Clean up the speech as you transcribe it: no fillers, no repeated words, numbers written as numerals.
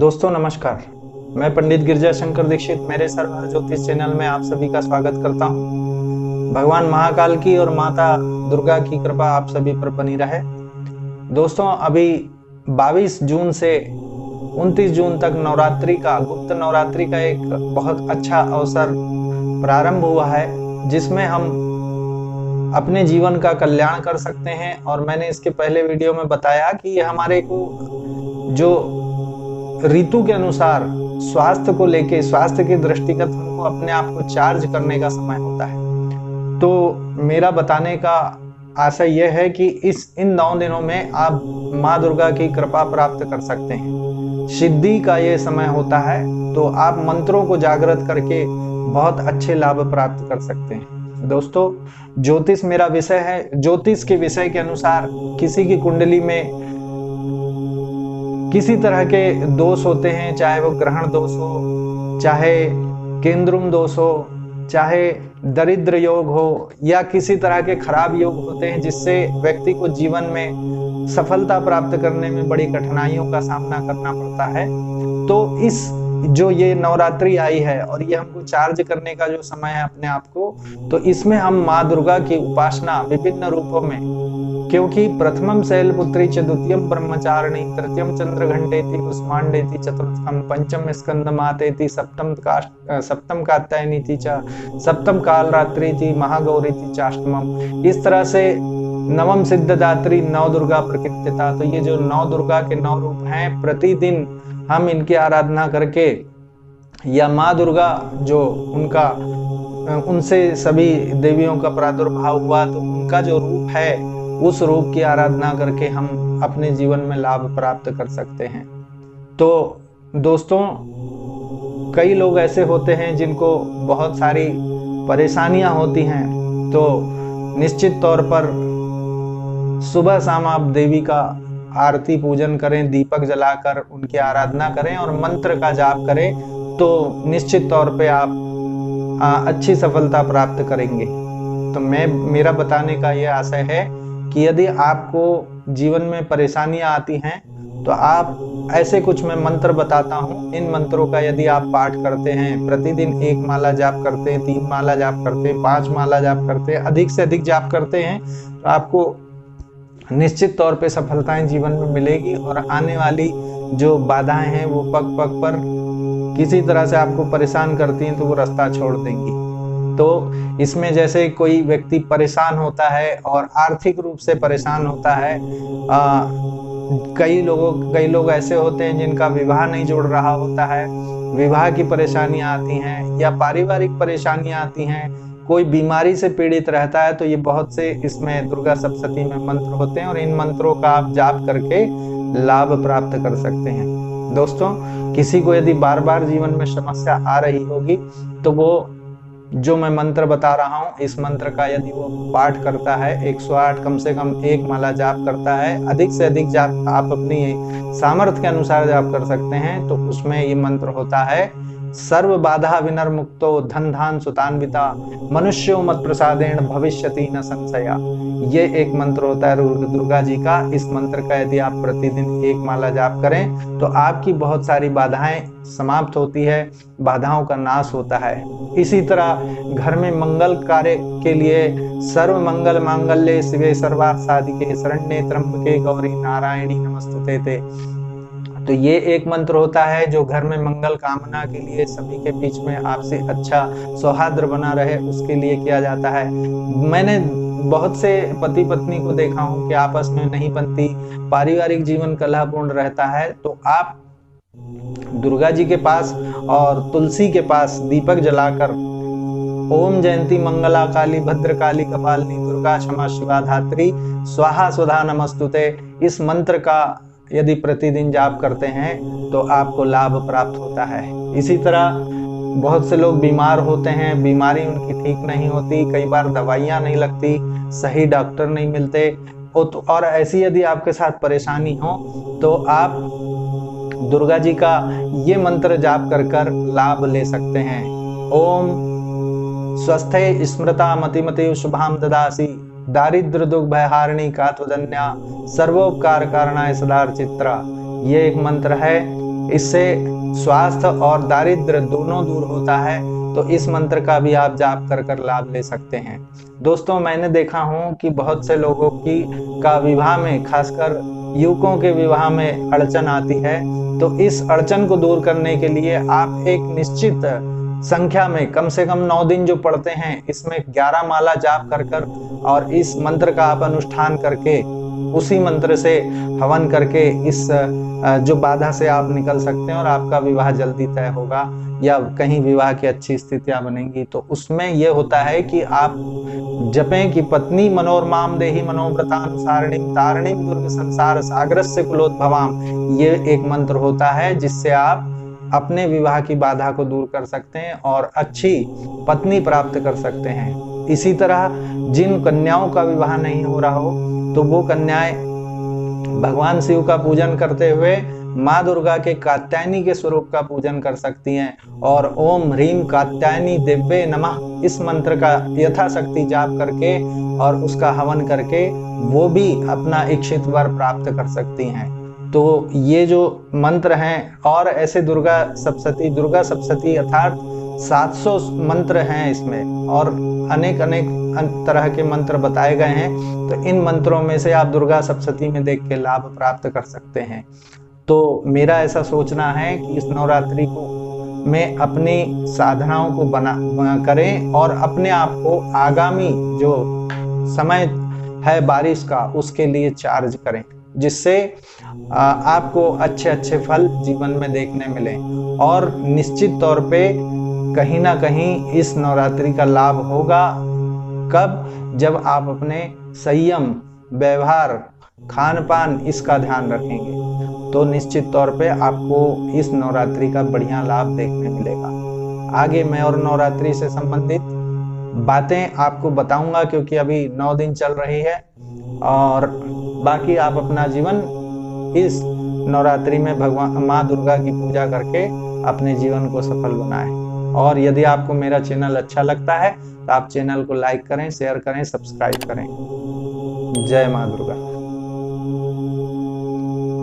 दोस्तों नमस्कार। मैं पंडित गिरजा शंकर दीक्षित मेरे सर्वहर ज्योतिष चैनल में आप सभी का स्वागत करता हूं। भगवान महाकाल की और माता दुर्गा की कृपा आप सभी पर बनी रहे। दोस्तों अभी 22 जून से 29 जून तक नवरात्रि का गुप्त नवरात्रि का एक बहुत अच्छा अवसर प्रारंभ हुआ है, जिसमें हम अपने जीवन का कल्याण कर सकते हैं। और मैंने इसके पहले वीडियो में बताया कि ये हमारे को जो ऋतु के अनुसार स्वास्थ्य को लेके, स्वास्थ्य के दृष्टिगत हमको अपने आप को चार्ज करने का समय होता है। तो मेरा बताने का आशय यह है कि इन 9 दिनों में आप माँ दुर्गा की कृपा प्राप्त कर सकते हैं। सिद्धि का ये समय होता है, तो आप मंत्रों को जागृत करके बहुत अच्छे लाभ प्राप्त कर सकते हैं। दोस्तों ज्योतिष मेरा विषय है। ज्योतिष के विषय के अनुसार किसी की कुंडली में किसी तरह के दोष होते हैं, चाहे वो ग्रहण दोष हो, चाहे केंद्रुम दोष हो, चाहे दरिद्र योग हो, या किसी तरह के खराब योग होते हैं जिससे व्यक्ति को जीवन में सफलता प्राप्त करने में बड़ी कठिनाइयों का सामना करना पड़ता है। तो इस जो ये नवरात्रि आई है और ये हमको चार्ज करने का जो समय है अपने आप को, तो इसमें हम माँ दुर्गा की उपासना विभिन्न रूपों में, क्योंकि प्रथमम शैलपुत्री च द्वितीयम ब्रह्मचारिणी तृतीयम चंद्रघंटेति कुष्मांडेति चतुर्थम पंचम स्कंदमातेति सप्तम कात्यायनीति च सप्तम कालरात्रिति महागौरीति चाष्टमम, इस तरह से नवम सिद्धदात्री नव दुर्गा प्रकृतिता। तो ये जो 9 दुर्गा के 9 रूप हैं, प्रतिदिन हम इनकी आराधना करके, या माँ दुर्गा जो उनसे सभी देवियों का प्रादुर्भाव हुआ, तो उनका जो रूप है उस रूप की आराधना करके हम अपने जीवन में लाभ प्राप्त कर सकते हैं। तो दोस्तों कई लोग ऐसे होते हैं जिनको बहुत सारी परेशानियां होती हैं, तो निश्चित तौर पर सुबह शाम आप देवी का आरती पूजन करें, दीपक जलाकर उनकी आराधना करें और मंत्र का जाप करें, तो निश्चित तौर पे आप अच्छी सफलता प्राप्त करेंगे। तो मेरा बताने का यह आशय है कि यदि आपको जीवन में परेशानियां आती हैं, तो आप ऐसे कुछ मैं मंत्र बताता हूं। इन मंत्रों का यदि आप पाठ करते हैं, प्रतिदिन 1 माला जाप करते हैं, 3 माला जाप करते हैं, 5 माला जाप करते हैं, अधिक से अधिक जाप करते हैं, तो आपको निश्चित तौर पे सफलताएं जीवन में मिलेगी और आने वाली जो बाधाएं हैं वो पग पग पर किसी तरह से आपको परेशान करती हैं, तो वो रास्ता छोड़ देंगी। तो इसमें जैसे कोई व्यक्ति परेशान होता है और आर्थिक रूप से परेशान होता है, कई लोग ऐसे होते हैं जिनका विवाह नहीं जुड़ रहा होता है, विवाह की परेशानियां आती हैं, या पारिवारिक परेशानियां आती हैं, कोई बीमारी से पीड़ित रहता है, तो ये बहुत से इसमें दुर्गा सप्तशती में मंत्र होते हैं और इन मंत्रों का आप जाप करके लाभ प्राप्त कर सकते हैं। दोस्तों किसी को यदि बार बार जीवन में समस्या आ रही होगी, तो वो जो मैं मंत्र बता रहा हूँ, इस मंत्र का यदि वो पाठ करता है, 108 कम से कम 1 माला जाप करता है, अधिक से अधिक जाप आप अपनी सामर्थ्य के अनुसार जाप कर सकते हैं, तो उसमें ये मंत्र होता है, सर्व बाधा विनर्मुक्तो धन धान सुतान्विता मनुष्यो मत प्रसादेन भविष्यति न संशया। ये एक मंत्र होता है दुर्गा जी का। इस मंत्र का यदि आप प्रतिदिन 1 माला जाप करें, तो आपकी बहुत सारी बाधाएं समाप्त होती है, बाधाओं का नाश होता है। इसी तरह घर में मंगल कार्य के लिए सर्व मंगल मांगल्ये शिवे सर्वार्थ साधिके शरण्ये त्र्यंबके गौरी नारायणी नमस्तुते। तो ये एक मंत्र होता है जो घर में मंगल कामना के लिए, सभी के बीच में आपसे अच्छा सौहार्द बना रहे, उसके लिए किया जाता है। मैंने बहुत से पति पत्नी को देखा हूं कि आपस में नहीं बनती, पारिवारिक जीवन कलहपूर्ण रहता है, तो आप दुर्गा जी के पास और तुलसी के पास दीपक जलाकर ओम जयंती मंगला काली भद्रकाली कपालिनी दुर्गा क्षमा शिवा धात्री स्वाहा स्वधा नमस्तुते, इस मंत्र का यदि प्रतिदिन जाप करते हैं तो आपको लाभ प्राप्त होता है। इसी तरह बहुत से लोग बीमार होते हैं, बीमारी उनकी ठीक नहीं होती, कई बार दवाइयां नहीं लगती, सही डॉक्टर नहीं मिलते, और ऐसी यदि आपके साथ परेशानी हो, तो आप दुर्गा जी का ये मंत्र जाप कर लाभ ले सकते हैं। ओम स्वस्थे स्मृता मतिमति शुभाम ददासी दारिद्र दुख भयहारिणी कात्वदन्या सर्वोपकार कारणाय सदार चित्रा। ये एक मंत्र है इससे स्वास्थ्य और दारिद्र्य दोनों दूर होता है। तो इस मंत्र का भी आप जाप कर कर लाभ ले सकते हैं। दोस्तों, मैंने देखा हूं कि बहुत से लोगों का विवाह में, खासकर युवकों के विवाह में अड़चन आती है। तो इस अड़चन को दूर करने के लिए आप एक निश्चित संख्या में कम से कम 9 दिन जो पढ़ते हैं, इसमें 11 माला जाप कर कर और इस मंत्र का आप अनुष्ठान करके, उसी मंत्र से हवन करके इस जो बाधा से आप निकल सकते हैं और आपका विवाह जल्दी तय होगा या कहीं विवाह की अच्छी स्थितियां बनेंगी। तो उसमें यह होता है कि आप जपें कि पत्नी मनोरमाम देहि मनोव्रतानुसारिणीं तारिणीं दुर्ग संसार सागरस्य कुलोद्भवाम। ये एक मंत्र होता है जिससे आप अपने विवाह की बाधा को दूर कर सकते हैं और अच्छी पत्नी प्राप्त कर सकते हैं। इसी तरह जिन कन्याओं का विवाह नहीं हो रहा हो, तो वो कन्याएं भगवान शिव का पूजन करते हुए माँ दुर्गा के कात्यायनी के स्वरूप का पूजन कर सकती हैं और ओम ह्रीम कात्यायनी देव्ये नमः इस मंत्र का यथाशक्ति जाप करके और उसका हवन करके वो भी अपना इच्छित वर प्राप्त कर सकती हैं। तो ये जो मंत्र हैं, और ऐसे दुर्गा सप्तशती अर्थात 700 मंत्र हैं इसमें और अनेक तरह के मंत्र बताए गए हैं। तो इन मंत्रों में से आप दुर्गा सप्तशती में देख के लाभ प्राप्त कर सकते हैं। तो मेरा ऐसा सोचना है कि इस नवरात्रि को में अपनी साधनाओं को करें और अपने आप को आगामी जो समय है बारिश का, उसके लिए चार्ज करें, जिससे आपको अच्छे फल जीवन में देखने मिले। और निश्चित तौर पे कहीं ना कहीं इस नवरात्रि का लाभ होगा। कब? जब आप अपने संयम, व्यवहार, खान पान इसका ध्यान रखेंगे, तो निश्चित तौर पे आपको इस नवरात्रि का बढ़िया लाभ देखने मिलेगा। आगे मैं और नवरात्रि से संबंधित बातें आपको बताऊंगा, क्योंकि अभी 9 दिन चल रही है और बाकी आप अपना जीवन इस नवरात्रि में भगवान माँ दुर्गा की पूजा करके अपने जीवन को सफल बनाएं। और यदि आपको मेरा चैनल अच्छा लगता है तो आप चैनल को लाइक करें, शेयर करें, सब्सक्राइब करें। जय माँ दुर्गा।